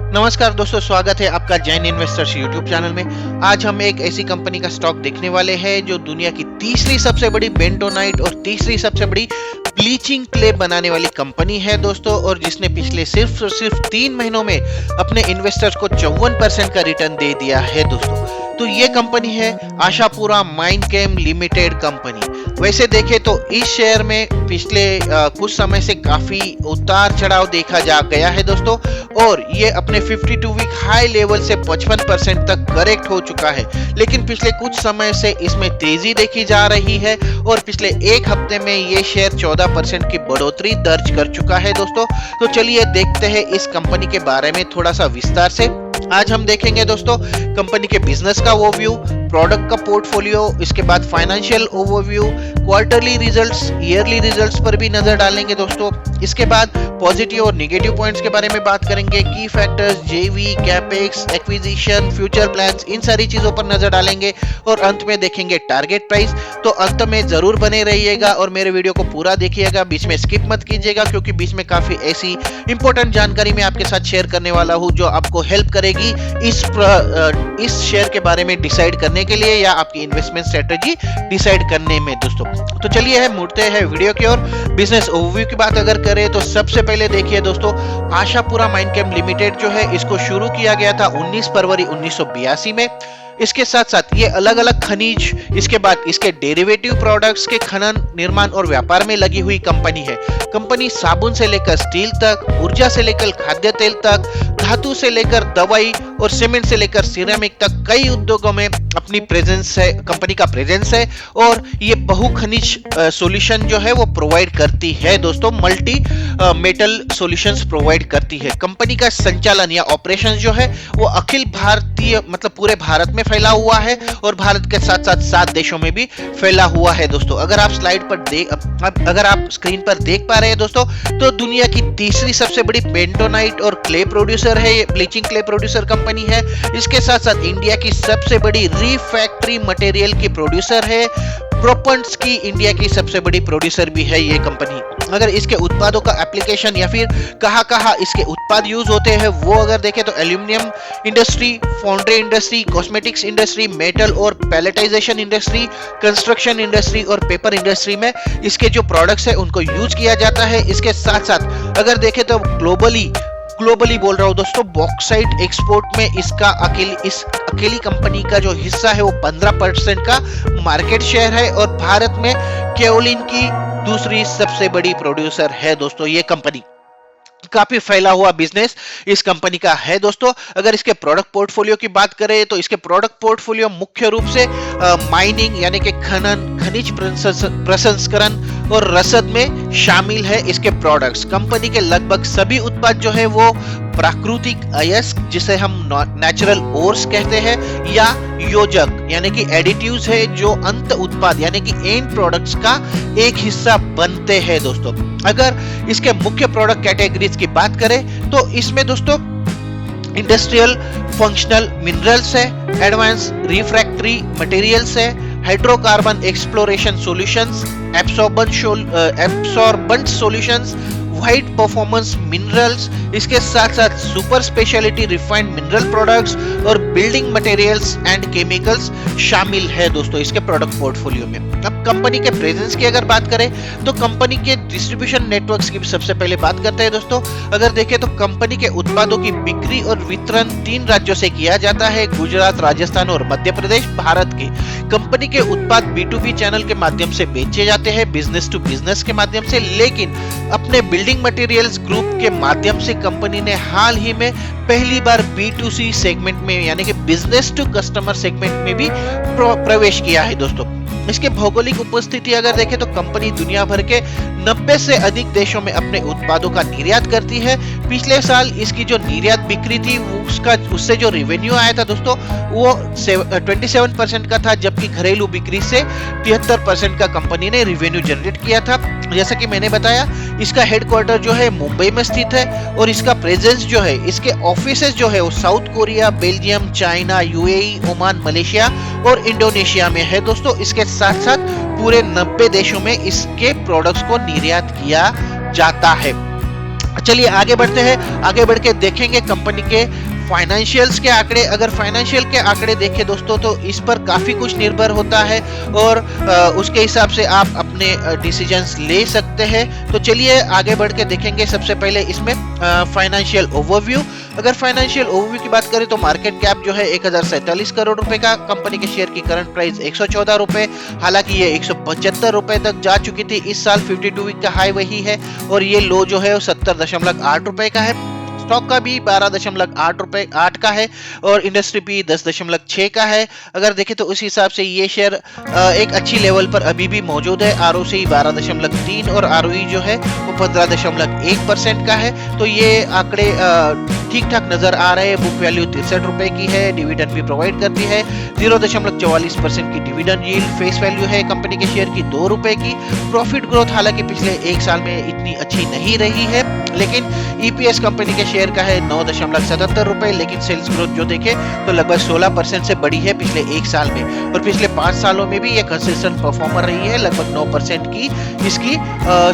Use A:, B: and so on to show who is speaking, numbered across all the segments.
A: नमस्कार दोस्तों, स्वागत है आपका जैन इन्वेस्टर्स यूट्यूब चैनल में। आज हम एक ऐसी कंपनी का स्टॉक देखने वाले हैं जो दुनिया की तीसरी सबसे बड़ी बेंटोनाइट और तीसरी सबसे बड़ी ब्लीचिंग क्ले बनाने वाली कंपनी है दोस्तों, और जिसने पिछले सिर्फ 3 महीनों में अपने इन्वेस्टर्स को 54% का रिटर्न दे दिया है दोस्तों। तो ये कंपनी है आशापुरा माइनकेम लिमिटेड कंपनी। वैसे देखें तो इस शेयर में पिछले कुछ समय से काफी उतार चढ़ाव देखा जा गया है दोस्तों, और ये अपने 52 वीक हाई लेवल से 55% तक करेक्ट हो चुका है। लेकिन पिछले कुछ समय से इसमें तेजी देखी जा रही है और पिछले एक हफ्ते में ये शेयर 14% की बढ़ोतरी दर्ज कर चुका है दोस्तों। तो चलिए देखते हैं इस कंपनी के बारे में थोड़ा सा विस्तार से। आज हम देखेंगे दोस्तों कंपनी के बिजनेस का ओवरव्यू, प्रोडक्ट का पोर्टफोलियो, इसके बाद financial overview, quarterly results, yearly results पर भी नजर डालेंगे दोस्तों। इसके बाद पॉजिटिव और नेगेटिव पॉइंट्स के बारे में बात करेंगे, की फैक्टर्स, जेवी, कैपेक्स, एक्विजिशन, फ्यूचर प्लान्स, इन सारी चीजों पर नजर डालेंगे और अंत में देखेंगे टारगेट प्राइस। तो अंत में जरूर बने रहिएगा और मेरे वीडियो को पूरा देखिएगा, बीच में स्किप मत कीजिएगा, क्योंकि बीच में काफी ऐसी इंपॉर्टेंट जानकारी मैं आपके साथ शेयर करने वाला हूं जो आपको हेल्प करेगी इस शेयर के बारे में डिसाइड करने के लिए या आपकी इन्वेस्टमेंट स्ट्रेटजी डिसाइड करने में दोस्तों। तो चलिए मुड़ते हैं वीडियो की ओर। बिजनेस ओवरव्यू की बात अगर करें तो सबसे पहले देखिए दोस्तों, आशापुरा माइनकेम लिमिटेड जो है इसको शुरू किया गया था 19 फरवरी 1982 में। इसके साथ साथ ये अलग अलग खनिज, इसके बाद इसके डेरिवेटिव प्रोडक्ट्स के खनन, निर्माण और व्यापार में लगी हुई कंपनी है। कंपनी साबुन से लेकर स्टील तक, ऊर्जा से लेकर खाद्य तेल तक, धातु से लेकर दवाई और सीमेंट से लेकर सिरेमिक तक कई उद्योगों में अपनी प्रेजेंस है, कंपनी का प्रेजेंस है। और ये बहु खनिज सॉल्यूशन जो है वो प्रोवाइड करती है दोस्तों, मल्टी मेटल सॉल्यूशंस प्रोवाइड करती है। कंपनी का संचालन या ऑपरेशन जो है वो अखिल भारतीय मतलब पूरे भारत में फैला हुआ है और भारत के साथ साथ 7 देशों में भी फैला हुआ है दोस्तों। अगर आप अगर आप स्क्रीन पर देख पा रहे हैं दोस्तों, तो दुनिया की तीसरी सबसे बड़ी बेंटोनाइट और क्ले प्रोड्यूसर है, ये ब्लीचिंग क्ले प्रोड्यूसर कंपनी है। इसके साथ साथ इंडिया की सबसे बड़ी रिफैक्टरी मटेरियल की प्रोड्यूसर है। प्रोपेंट्स की इंडिया की सबसे बड़ी प्रोड्यूसर भी है ये कंपनी। अगर इसके उत्पादों का एप्लीकेशन या फिर कहाँ इसके उत्पाद यूज होते हैं वो अगर देखें तो aluminium industry, foundry industry, cosmetics industry, metal और पैलेटाइजेशन इंडस्ट्री, कंस्ट्रक्शन इंडस्ट्री और पेपर इंडस्ट्री में इसके जो प्रोडक्ट्स है उनको यूज किया जाता है। इसके साथ साथ अगर देखें तो ग्लोबली बोल रहा हूं दोस्तों, बॉक्साइट एक्सपोर्ट में इस अकेली कंपनी का जो हिस्सा है वो 15% का मार्केट शेयर है और भारत में केओलिन की दूसरी सबसे बड़ी प्रोड्यूसर है दोस्तों ये कंपनी। काफी फैला हुआ बिजनेस इस कंपनी का है दोस्तों। अगर इसके प्रोडक्ट पोर्टफोलियो की बात करें तो इसके प्रोडक्ट पोर्टफोलियो मुख्य रूप से माइनिंग यानी कि खनिज प्रसंस्करण और रसद में शामिल है इसके प्रोडक्ट्स। कंपनी के लगभग सभी उत्पाद जो है वो प्राकृतिक अयस्क, जिसे हम नेचुरल ओर्स कहते हैं, या योजक यानी कि एडिटिव्स है जो अंत उत्पाद यानी कि एंड प्रोडक्ट्स का एक हिस्सा बनते हैं दोस्तों। अगर इसके मुख्य प्रोडक्ट कैटेगरीज की बात करें तो इसमें दोस्तों इंडस्ट्रियल फंक्शनल मिनरल्स है, एडवांस रिफ्रैक्टरी मटेरियल्स है, hydrocarbon exploration solutions, absorbent solutions, white performance minerals, इसके साथ साथ super speciality refined mineral products और बिल्डिंग मटेरियल्स एंड केमिकल्स शामिल है दोस्तों इसके प्रोडक्ट पोर्टफोलियो में। अब कंपनी के प्रेजेंस की अगर बात करें तो कंपनी के डिस्ट्रीब्यूशन नेटवर्क्स की सबसे पहले बात करते हैं दोस्तों। अगर देखें तो कंपनी के उत्पादों की बिक्री और वितरण 3 राज्यों से किया जाता है, गुजरात, राजस्थान और मध्य प्रदेश, भारत के। कंपनी के उत्पाद B2B चैनल के माध्यम से बेचे जाते हैं, बिजनेस टू बिजनेस के माध्यम से, लेकिन अपने बिल्डिंग मटेरियल्स ग्रुप के माध्यम से कंपनी ने हाल ही में पहली बार B2C सेगमेंट में यानी कि बिजनेस टू कस्टमर सेगमेंट में भी प्रवेश किया है दोस्तों। इसके भौगोलिक उपस्थिति अगर देखें तो कंपनी दुनिया भर के 90 से अधिक देशों में अपने उत्पादों का निर्यात करती है। पिछले साल इसकी जो निर्यात बिक्री थी उससे जो रेवेन्यू आया था दोस्तों वो 27% का था, जबकि घरेलू बिक्री से 73% का कंपनी ने रेवेन्यू जनरेट किया था। जैसा कि मैंने बताया, इसका हेडक्वार्टर जो है मुंबई में स्थित है और इसका प्रेजेंस जो है, इसके ऑफिसेस जो है वो south Korea, Belgium, China, UAE, Oman, Malaysia और इंडोनेशिया में है दोस्तों। इसके साथ साथ पूरे 90 देशों में इसके प्रोडक्ट्स को निर्यात किया जाता है। चलिए आगे बढ़ते हैं, आगे बढ़ के देखेंगे कंपनी के फाइनेंशियल्स के आंकड़े। अगर फाइनेंशियल के आंकड़े देखें दोस्तों तो इस पर काफ़ी कुछ निर्भर होता है और उसके हिसाब से आप अपने डिसीजंस ले सकते हैं। तो चलिए आगे बढ़ के देखेंगे सबसे पहले इसमें फाइनेंशियल ओवरव्यू। अगर फाइनेंशियल ओवरव्यू की बात करें तो मार्केट कैप जो है 1047 करोड़ रुपए का, कंपनी के शेयर की करंट प्राइस 114 रुपए, हालांकि ये 175 रुपए तक जा चुकी थी। इस साल 52 वीक का हाई वही है और ये लो जो है वो 70.8 रुपए का है। स्टॉक का भी 12.8 रुपए 8 का है और इंडस्ट्री पी 10.6 का है। अगर देखें तो उस हिसाब से ये शेयर एक अच्छी लेवल पर अभी भी मौजूद है। आरओसी 12.3 और आरओई जो है वो 15.1% का है। तो ये आंकड़े ठीक ठाक नजर आ रहे हैं। बुक वैल्यू 63 रुपए की है, डिविडेंड भी प्रोवाइड करती है, 0.44% की डिविडेंड यील्ड, फेस वैल्यू है कंपनी के शेयर की 2 रुपए की। प्रॉफिट ग्रोथ हालांकि पिछले एक साल में इतनी अच्छी नहीं रही है, लेकिन ईपीएस कंपनी के शेयर का है 9.77 रुपए, लेकिन सेल्स ग्रोथ जो देखे तो लगभग 16% से बढ़ी है पिछले एक साल में। और पिछले 5 सालों में भी ये कंसिस्टेंट परफॉर्मर रही है, लगभग 9% की इसकी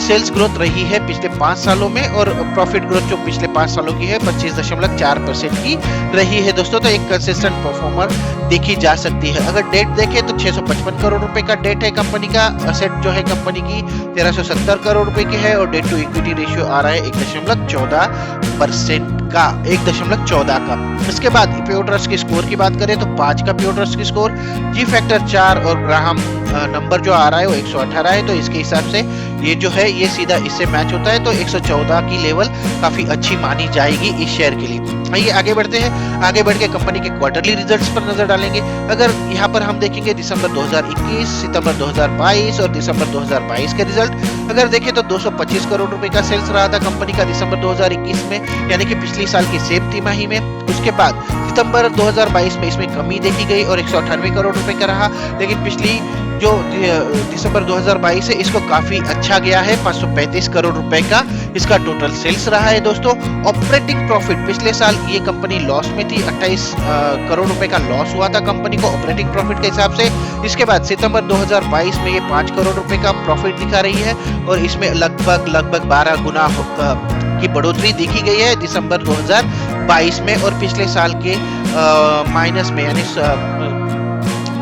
A: सेल्स ग्रोथ रही है पिछले 5 सालों में। और प्रॉफिट ग्रोथ जो पिछले 5 सालों की है 25.4% की रही है दोस्तों। तो एक कंसिस्टेंट परफॉर्मर देखी जा सकती है। अगर डेट देखें तो 655 करोड़ रुपए का डेट है कंपनी का। असेट जो है कंपनी की 1370 करोड़ रुपए की है और डेट टू इक्विटी रेशियो आ रहा है 1.14% का, 1.14 का। इसके बाद पीओ ट्रस्ट की स्कोर की बात करें तो 5 का पीओ ट्रस्ट की स्कोर, जी फैक्टर 4 और ग्राहम नंबर जो आ रहा है वो 118 है। तो इसके हिसाब से ये जो है ये सीधा इससे मैच होता है। तो 114 की लेवल काफी अच्छी मानी जाएगी इस शेयर के लिए। आइए आगे बढ़ते हैं, आगे बढ़ के कंपनी के क्वार्टरली रिजल्ट्स पर नजर डालेंगे। अगर यहाँ पर हम देखेंगे दिसंबर 2021, सितंबर 2022 और दिसंबर 2022 के रिजल्ट अगर देखें तो 225 करोड़ रुपए का सेल्स रहा था कंपनी का दिसंबर 2021 में, यानी कि पिछली साल की सेम तिमाही में। उसके बाद सितंबर 2022 में इसमें कमी देखी गई और 198 करोड़ रुपए का रहा, लेकिन पिछली जो दिसंबर 2022 है इसको काफी अच्छा गया है, 535 करोड़ रुपए का इसका टोटल सेल्स रहा है दोस्तों। ऑपरेटिंग प्रॉफिट पिछले साल ये कंपनी लॉस में थी, 28 करोड़ रुपए का लॉस हुआ था कंपनी को ऑपरेटिंग प्रॉफिट के हिसाब से। इसके बाद सितंबर 2022 में ये 5 करोड़ रुपए का प्रॉफिट दिखा रही है और इसमें लगभग 12 गुना की बढ़ोतरी देखी गई है दिसंबर 2022 में और पिछले साल के माइनस में, यानी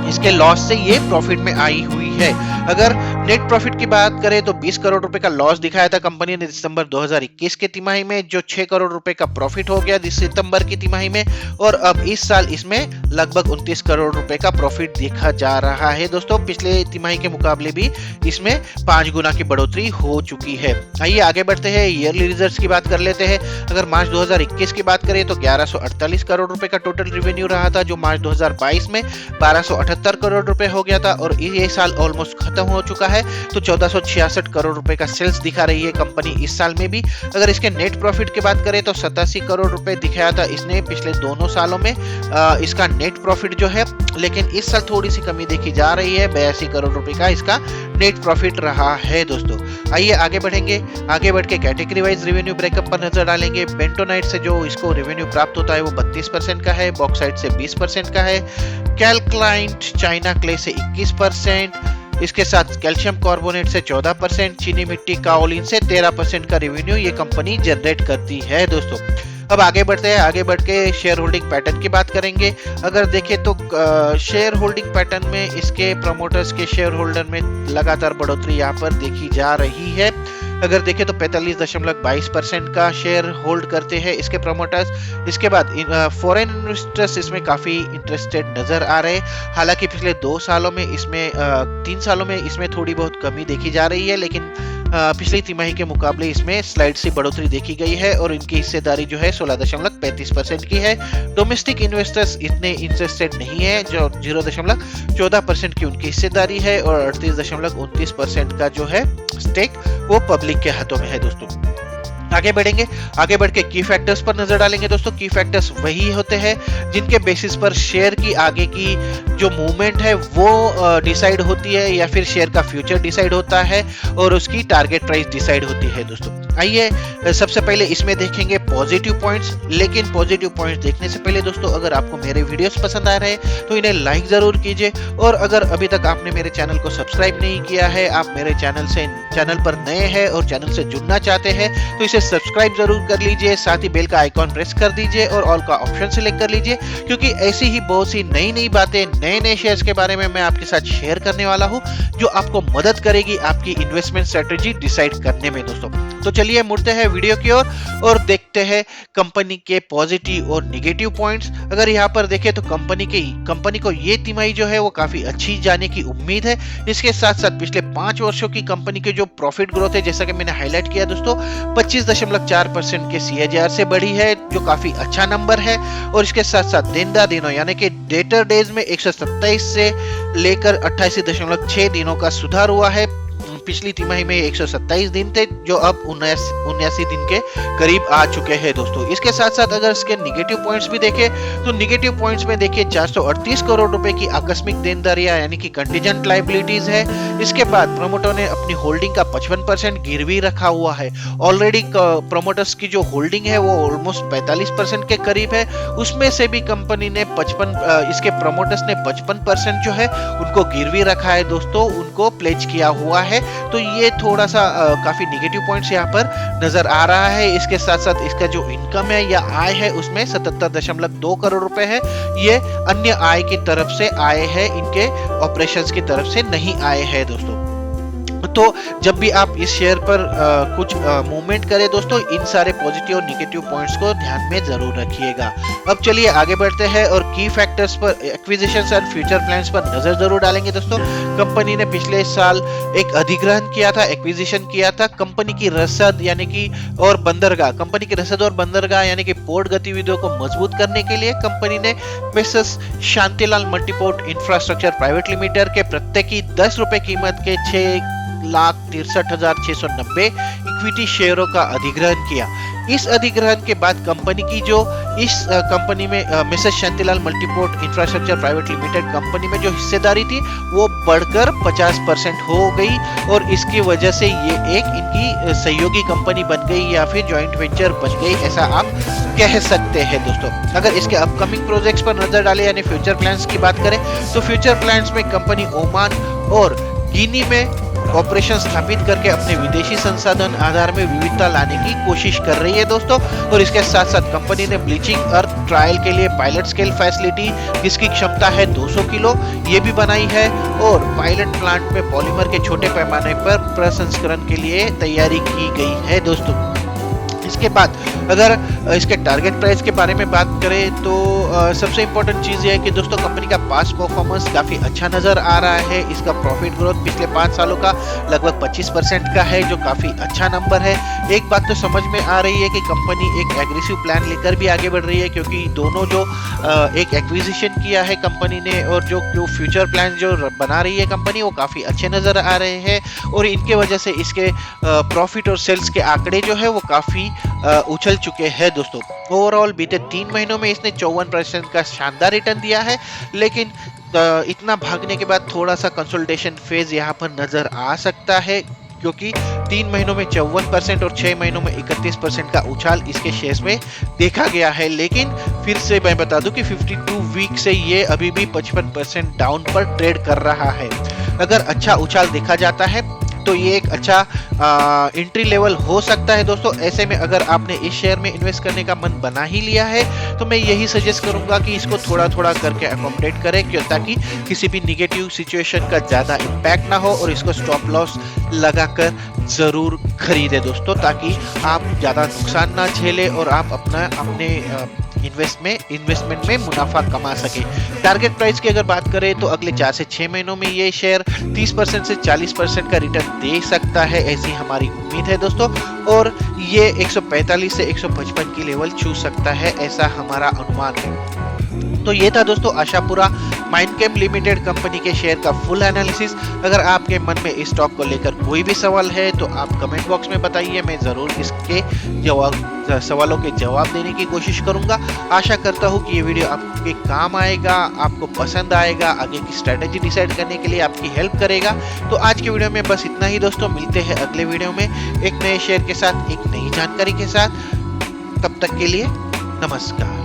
A: इसके लॉस से ये प्रॉफिट में आई हुई है। अगर नेट प्रॉफिट की बात करें तो 20 करोड़ रुपए का लॉस दिखाया था कंपनी ने दिसंबर 2021 के तिमाही में, जो 6 करोड़ रुपए का प्रॉफिट हो गया सितंबर की तिमाही में। और अब इस साल इसमें लगभग 29 करोड़ रुपए का प्रॉफिट देखा जा रहा है दोस्तों। पिछले तिमाही के मुकाबले भी इसमें 5 गुना की बढ़ोतरी हो चुकी है। आइए आगे बढ़ते हैं, ईयरली रिजल्ट्स की बात कर लेते हैं। अगर मार्च 2021 की बात करें तो 1148 करोड़ रुपए का टोटल रेवेन्यू रहा था, जो मार्च 2022 में 1278 करोड़ रुपए हो गया था और ये साल ऑलमोस्ट खत्म हो चुका है। तो 1466 करोड़ रुपए का सेल्स दिखा रही है कंपनी इस साल में भी। अगर इसके नेट प्रॉफिट की बात करें तो 87 करोड़ रुपए दिखाया था इसने पिछले दोनों सालों में इसका नेट प्रॉफिट जो है, लेकिन इस साल थोड़ी सी कमी देखी जा रही है, 82 करोड़ रुपए का इसका नेट प्रॉफिट रहा है दोस्तों। आइए आगे बढ़ेंगे, आगे बढ़ के कैटेगरी वाइज रेवेन्यू ब्रेकअप पर नजर डालेंगे। बेंटोनाइट से जो इसको रेवेन्यू प्राप्त होता है वो 32% का है, बॉक्साइट से 20% का है, कैलक्लाइंट चाइना क्ले से 21%, इसके साथ कैल्शियम कार्बोनेट से 14%, चीनी मिट्टी काओलिन से 13% का रेवेन्यू ये कंपनी जनरेट करती है दोस्तों। अब आगे बढ़ते हैं, आगे बढ़ के शेयर होल्डिंग पैटर्न की बात करेंगे। अगर देखें तो शेयर होल्डिंग पैटर्न में इसके प्रमोटर्स के शेयर होल्डर में लगातार बढ़ोतरी यहाँ पर देखी जा रही है। अगर देखें तो 45.22% का शेयर होल्ड करते हैं इसके प्रमोटर्स। इसके बाद फॉरेन इन्वेस्टर्स इसमें काफी इंटरेस्टेड नजर आ रहे हैं। हालांकि पिछले 2 सालों में इसमें 3 सालों में इसमें थोड़ी बहुत कमी देखी जा रही है, लेकिन पिछली तिमाही के मुकाबले इसमें स्लाइड सी बढ़ोतरी देखी गई है और इनकी हिस्सेदारी जो है 16.35% की है। डोमेस्टिक इन्वेस्टर्स इतने इंटरेस्टेड नहीं है, जो 0.14% की उनकी हिस्सेदारी है और 38.29% का जो है स्टेक वो पब्लिक के हाथों में है दोस्तों। आगे बढ़ेंगे, आगे बढ़ के की फैक्टर्स पर नजर डालेंगे दोस्तों। की फैक्टर्स वही होते हैं जिनके बेसिस पर शेयर की आगे की जो मूवमेंट है वो डिसाइड होती है या फिर शेयर का फ्यूचर डिसाइड होता है और उसकी टारगेट प्राइस डिसाइड होती है दोस्तों। आइए सबसे पहले इसमें देखेंगे पॉजिटिव पॉइंट्स। लेकिन पॉजिटिव पॉइंट्स देखने से पहले दोस्तों, अगर आपको मेरे वीडियोस पसंद आ रहे हैं तो इन्हें लाइक जरूर कीजिए, और अगर अभी तक आपने मेरे चैनल को सब्सक्राइब नहीं किया है, आप मेरे चैनल पर नए हैं और चैनल से जुड़ना चाहते हैं, तो इसे सब्सक्राइब जरूर कर लीजिए। साथ ही बेल का आइकॉन प्रेस कर दीजिए और ऑल का ऑप्शन सिलेक्ट कर लीजिए, क्योंकि ऐसी ही बहुत सी नई नई बातें, नए नए शेयर्स के बारे में मैं आपके साथ शेयर करने वाला हूं, जो आपको मदद करेगी आपकी इन्वेस्टमेंट स्ट्रेटेजी डिसाइड करने में दोस्तों। तो चलिए मुड़ते हैं वीडियो की ओर और देखते हैं कंपनी के पॉजिटिव और नेगेटिव पॉइंट्स। अगर यहाँ पर देखें तो कंपनी को ये तिमाही जो है वो काफी अच्छी जाने की उम्मीद है। इसके साथ साथ पिछले 5 वर्षों की कंपनी के जो प्रॉफिट ग्रोथ है, जैसा कि मैंने हाईलाइट किया दोस्तों, 25.4% के CAGR से बढ़ी है, जो काफी अच्छा नंबर है। और इसके साथ साथ देनदार दिनों यानी कि डेटर डेज में 127 से लेकर 88.6 दिनों का सुधार हुआ है। पिछली तिमाही में 127 दिन थे, जो अब 79 दिन के करीब आ चुके हैं दोस्तों। इसके साथ साथ अगर इसके निगेटिव पॉइंट्स भी देखें तो निगेटिव पॉइंट्स में देखिए 438 करोड़ रुपए की आकस्मिक देनदारियां यानी कि कंटीजेंट लायबिलिटीज है। इसके बाद प्रमोटर ने अपनी होल्डिंग का 55% गिरवी रखा हुआ है। ऑलरेडी प्रमोटर्स की जो होल्डिंग है वो ऑलमोस्ट 45% के करीब है। उसमें से भी कंपनी ने इसके प्रमोटर्स ने 55% जो है उनको गिरवी रखा है दोस्तों, उनको प्लेज किया हुआ है। तो ये थोड़ा सा काफी नेगेटिव पॉइंट्स यहाँ पर नजर आ रहा है। इसके साथ साथ इसका जो इनकम है या आय है उसमें 77.2 करोड़ रुपए है। ये अन्य आय की तरफ से आए हैं, इनके ऑपरेशंस की तरफ से नहीं आए हैं दोस्तों। तो जब भी आप इस शेयर पर कुछ मूवमेंट करें दोस्तों, इन सारे पॉजिटिव और नेगेटिव पॉइंट्स को ध्यान में जरूर रखिएगा। अब चलिए आगे बढ़ते हैं और की फैक्टर्स पर, एक्विजिशंस और फ्यूचर प्लान्स पर नजर जरूर डालेंगे दोस्तों। कंपनी ने पिछले साल एक अधिग्रहण किया था, एक्विजिशन किया था। कंपनी की रसद यानी कि और बंदरगाह यानी कि पोर्ट गतिविधियों को मजबूत करने के लिए कंपनी ने Mrs Shantilal multiport infrastructure private limited के प्रत्येक 10 रुपए कीमत के 6,63,690 इक्विटी शेयरों का अधिग्रहण किया। इस अधिग्रहण के बाद कंपनी की जो इस कंपनी में Mrs Shantilal multiport infrastructure private limited company में जो हिस्सेदारी थी वो बढ़कर 50% हो गई, और इसकी वजह से ये एक इनकी सहयोगी कंपनी बन गई या फिर जॉइंट वेंचर बन गई, ऐसा आप कह सकते हैं दोस्तों। अगर इसके अपकमिंग प्रोजेक्ट्स पर नजर डालें यानी फ्यूचर प्लान्स की बात करें तो फ्यूचर प्लान्स में कंपनी ओमान और गिनी में ऑपरेशन स्थापित करके अपने विदेशी संसाधन आधार में विविधता लाने की कोशिश कर रही है दोस्तों। और इसके साथ साथ कंपनी ने ब्लीचिंग अर्थ ट्रायल के लिए पायलट स्केल फैसिलिटी, जिसकी क्षमता है 200 किलो, ये भी बनाई है। और पायलट प्लांट में पॉलीमर के छोटे पैमाने पर प्रसंस्करण के लिए तैयारी की गई है दोस्तों। इसके बाद अगर इसके टारगेट प्राइस के बारे में बात करें तो सबसे इंपॉर्टेंट चीज ये है कि दोस्तों कंपनी का पास्ट परफॉर्मेंस काफी अच्छा नजर आ रहा है। इसका प्रॉफिट ग्रोथ पिछले 5 सालों का लगभग 25% का है, जो काफी अच्छा नंबर है। एक बात तो समझ में आ रही है कि कंपनी एक एग्रेसिव प्लान लेकर भी आगे बढ़ रही है, क्योंकि दोनों जो एक एक्विजिशन किया है कंपनी ने और जो फ्यूचर प्लान जो बना रही है कंपनी, वो काफी अच्छे नजर आ रहे हैं। और इनके वजह से इसके प्रॉफिट और सेल्स के आंकड़े जो है वो काफी उछल चुके हैं दोस्तों। ओवरऑल बीते 3 महीनों में इसने 54% का शानदार रिटर्न दिया है, लेकिन इतना भागने के बाद थोड़ा सा कंसोलिडेशन फेज यहाँ पर नजर आ सकता है, क्योंकि 3 महीनों में 54% और 6 महीनों में 31% का उछाल इसके शेयर्स में देखा गया है। लेकिन फिर से मैं बता दूं कि 52 वीक से ये अभी भी 55% डाउन पर ट्रेड कर रहा है। अगर अच्छा उछाल देखा जाता है तो ये एक अच्छा एंट्री लेवल हो सकता है दोस्तों। ऐसे में अगर आपने इस शेयर में इन्वेस्ट करने का मन बना ही लिया है तो मैं यही सजेस्ट करूंगा कि इसको थोड़ा थोड़ा करके अकोमोडेट करें, क्यों ताकि किसी भी निगेटिव सिचुएशन का ज्यादा इम्पैक्ट ना हो, और इसको स्टॉप लॉस लगाकर जरूर खरीदे दोस्तों, ताकि आप ज्यादा नुकसान ना झेले और आप अपने इन्वेस्टमेंट में मुनाफा कमा सके। टारगेट प्राइस की अगर बात करें तो अगले 4 से 6 महीनों में ये शेयर 30% से 40% का रिटर्न दे सकता है, ऐसी हमारी उम्मीद है दोस्तों। और ये 145 से 155 की लेवल छू सकता है, ऐसा हमारा अनुमान है। तो ये था दोस्तों आशापुरा माइंडकेम लिमिटेड कंपनी के शेयर का फुल एनालिसिस। अगर आपके मन में इस स्टॉक को लेकर कोई भी सवाल है तो आप कमेंट बॉक्स में बताइए, मैं ज़रूर इसके सवालों के जवाब देने की कोशिश करूंगा। आशा करता हूं कि ये वीडियो आपके काम आएगा, आपको पसंद आएगा, आगे की स्ट्रेटेजी डिसाइड करने के लिए आपकी हेल्प करेगा। तो आज के वीडियो में बस इतना ही दोस्तों, मिलते हैं अगले वीडियो में एक नए शेयर के साथ, एक नई जानकारी के साथ। तब तक के लिए नमस्कार।